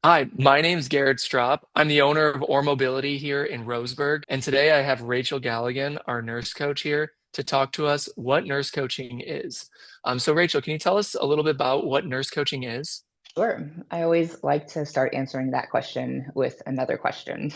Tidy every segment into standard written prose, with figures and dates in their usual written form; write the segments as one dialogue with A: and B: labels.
A: Hi, my name's Garrett Straub. I'm the owner of OrMobility here in Roseburg, and today I have Rachel Galligan, our nurse coach here, to talk to us what nurse coaching is. So Rachel, can you tell us a little bit about what nurse coaching is?
B: Sure. I always like to start answering that question with another question.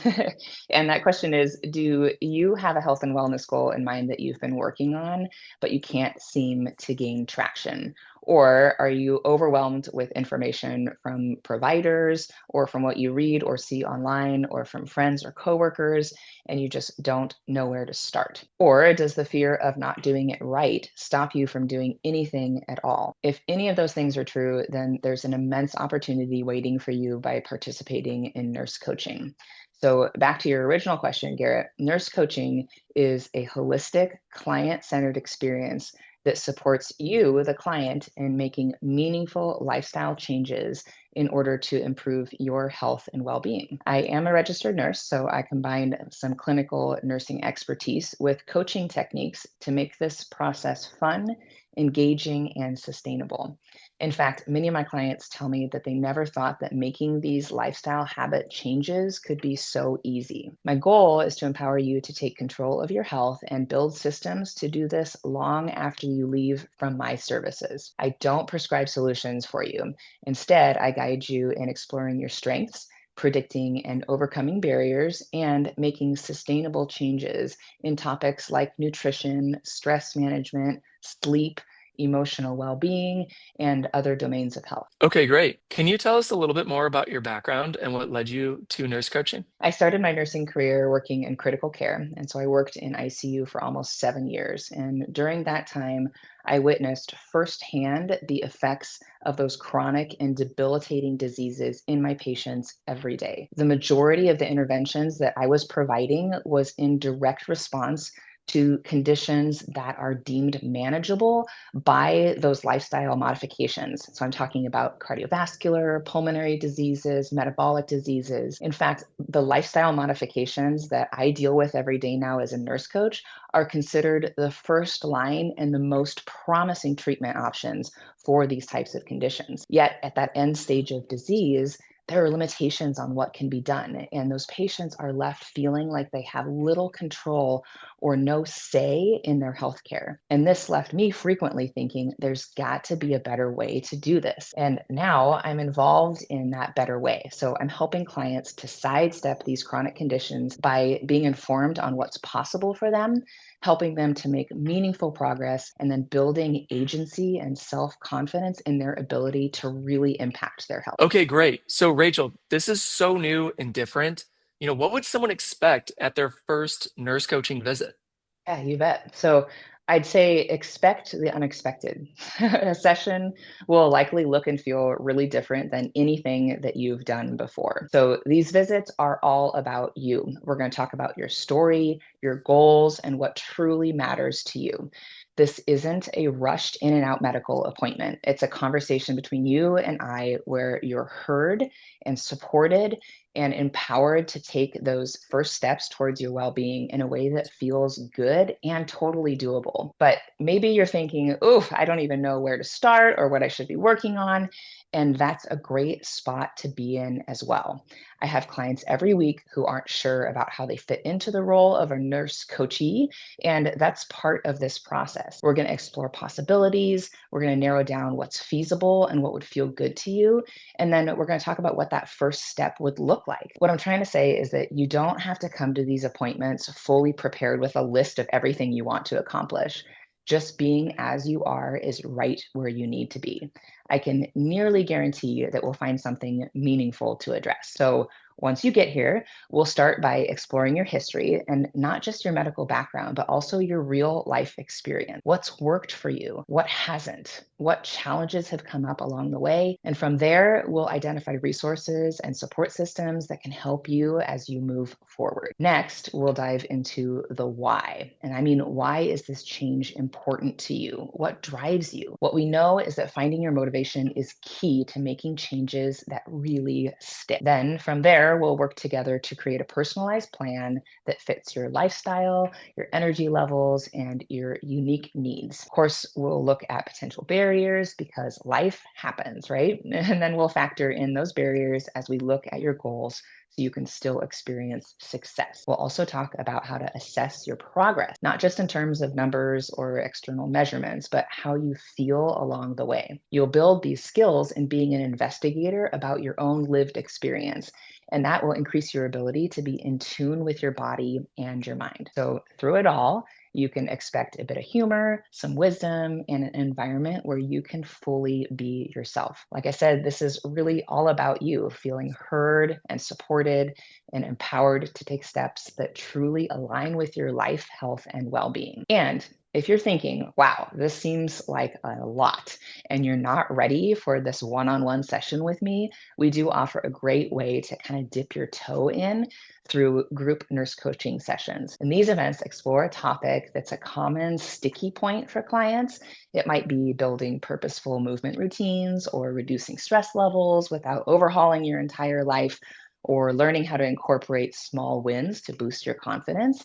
B: And that question is, do you have a health and wellness goal in mind that you've been working on, but you can't seem to gain traction? Or are you overwhelmed with information from providers or from what you read or see online or from friends or coworkers, and you just don't know where to start? Or does the fear of not doing it right stop you from doing anything at all? If any of those things are true, then there's an immense opportunity waiting for you by participating in nurse coaching. So, back to your original question, Garrett, nurse coaching is a holistic, client centered experience that supports you, the client, in making meaningful lifestyle changes in order to improve your health and well being. I am a registered nurse, so I combine some clinical nursing expertise with coaching techniques to make this process fun, engaging, and sustainable. In fact, many of my clients tell me that they never thought that making these lifestyle habit changes could be so easy. My goal is to empower you to take control of your health and build systems to do this long after you leave from my services. I don't prescribe solutions for you. Instead, I guide you in exploring your strengths, predicting and overcoming barriers, and making sustainable changes in topics like nutrition, stress management, sleep, emotional well being, and other domains of health.
A: Okay, great. Can you tell us a little bit more about your background and what led you to nurse coaching?
B: I started my nursing career working in critical care. And so I worked in ICU for almost 7 years. And during that time, I witnessed firsthand the effects of those chronic and debilitating diseases in my patients every day. The majority of the interventions that I was providing was in direct response to conditions that are deemed manageable by those lifestyle modifications. So I'm talking about cardiovascular, pulmonary diseases, metabolic diseases. In fact, the lifestyle modifications that I deal with every day now as a nurse coach are considered the first line and the most promising treatment options for these types of conditions. Yet at that end stage of disease, there are limitations on what can be done. And those patients are left feeling like they have little control or no say in their healthcare. And this left me frequently thinking there's got to be a better way to do this. And now I'm involved in that better way. So I'm helping clients to sidestep these chronic conditions by being informed on what's possible for them, helping them to make meaningful progress, and then building agency and self confidence in their ability to really impact their health.
A: Okay, great. So Rachel, this is so new and different. What would someone expect at their first nurse coaching visit?
B: Yeah, you bet. So I'd say expect the unexpected. A session will likely look and feel really different than anything that you've done before. So these visits are all about you. We're going to talk about your story, your goals, and what truly matters to you. This isn't a rushed in and out medical appointment. It's a conversation between you and I where you're heard and supported and empowered to take those first steps towards your well being in a way that feels good and totally doable. But maybe you're thinking, oof, I don't even know where to start or what I should be working on. And that's a great spot to be in as well. I have clients every week who aren't sure about how they fit into the role of a nurse coachee, and that's part of this process. We're going to explore possibilities, we're going to narrow down what's feasible and what would feel good to you, and then we're going to talk about what that first step would look like. What I'm trying to say is that you don't have to come to these appointments fully prepared with a list of everything you want to accomplish. Just being as you are is right where you need to be. I can nearly guarantee that we'll find something meaningful to address. So once you get here, we'll start by exploring your history and not just your medical background, but also your real life experience. What's worked for you? What hasn't? What challenges have come up along the way? And from there, we'll identify resources and support systems that can help you as you move forward. Next, we'll dive into the why. And I mean, why is this change important to you? What drives you? What we know is that finding your motivation is key to making changes that really stick. Then from there, there, we'll work together to create a personalized plan that fits your lifestyle, your energy levels, and your unique needs. Of course, we'll look at potential barriers because life happens, right? And then we'll factor in those barriers as we look at your goals so you can still experience success. We'll also talk about how to assess your progress, not just in terms of numbers or external measurements, but how you feel along the way. You'll build these skills in being an investigator about your own lived experience, and that will increase your ability to be in tune with your body and your mind. So, through it all, you can expect a bit of humor, some wisdom, and an environment where you can fully be yourself. Like I said, this is really all about you feeling heard and supported and empowered to take steps that truly align with your life, health, and well being. And if you're thinking, wow, this seems like a lot, and you're not ready for this one on one session with me, we do offer a great way to kind of dip your toe in through group nurse coaching sessions. And these events explore a topic that's a common sticky point for clients. It might be building purposeful movement routines or reducing stress levels without overhauling your entire life, or learning how to incorporate small wins to boost your confidence,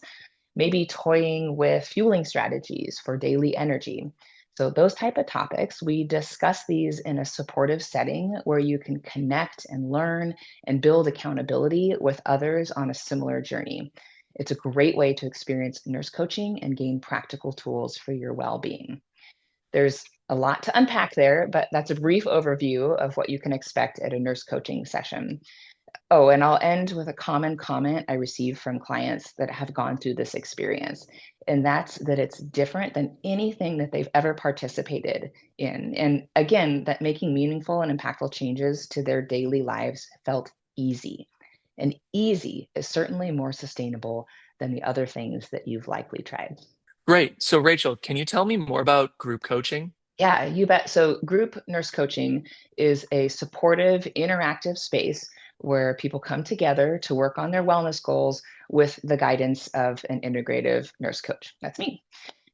B: maybe toying with fueling strategies for daily energy. So those type of topics, we discuss these in a supportive setting where you can connect and learn and build accountability with others on a similar journey. It's a great way to experience nurse coaching and gain practical tools for your well-being. There's a lot to unpack there, but that's a brief overview of what you can expect at a nurse coaching session. Oh, and I'll end with a common comment I receive from clients that have gone through this experience, and that's that it's different than anything that they've ever participated in. And again, that making meaningful and impactful changes to their daily lives felt easy. And easy is certainly more sustainable than the other things that you've likely tried.
A: Great. So, Rachel, can you tell me more about group coaching?
B: Yeah, you bet. So, group nurse coaching is a supportive, interactive space where people come together to work on their wellness goals with the guidance of an integrative nurse coach. That's me.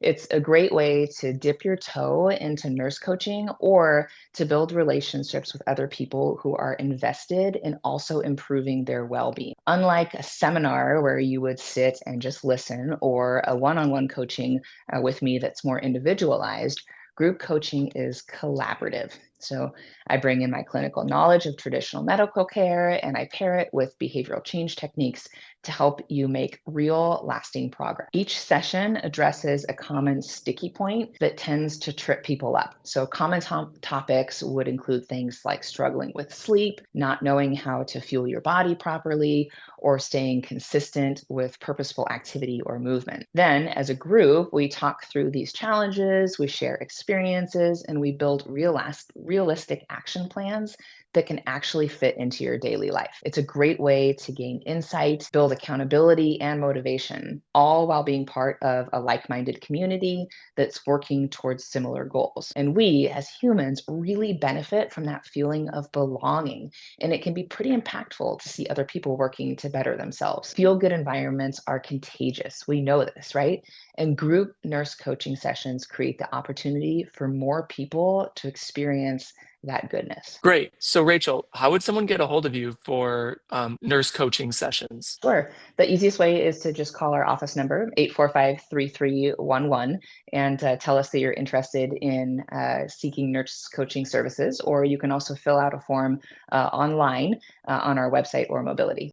B: It's a great way to dip your toe into nurse coaching or to build relationships with other people who are invested in also improving their well being. Unlike a seminar where you would sit and just listen, or a one on one coaching with me that's more individualized, group coaching is collaborative. So I bring in my clinical knowledge of traditional medical care and I pair it with behavioral change techniques to help you make real lasting progress. Each session addresses a common sticky point that tends to trip people up. So common topics would include things like struggling with sleep, not knowing how to fuel your body properly, or staying consistent with purposeful activity or movement. Then, as a group, we talk through these challenges, we share experiences, and we build realistic action plans that can actually fit into your daily life. It's a great way to gain insight, build accountability and motivation, all while being part of a like minded community that's working towards similar goals. And we, as humans, really benefit from that feeling of belonging. And it can be pretty impactful to see other people working to better themselves. Feel good environments are contagious. We know this, right? And group nurse coaching sessions create the opportunity for more people to experience that goodness.
A: Great. So, Rachel, how would someone get a hold of you for nurse coaching sessions?
B: Sure. The easiest way is to just call our office number, 845-3311, and tell us that you're interested in seeking nurse coaching services, or you can also fill out a form online on our website, OrMobility.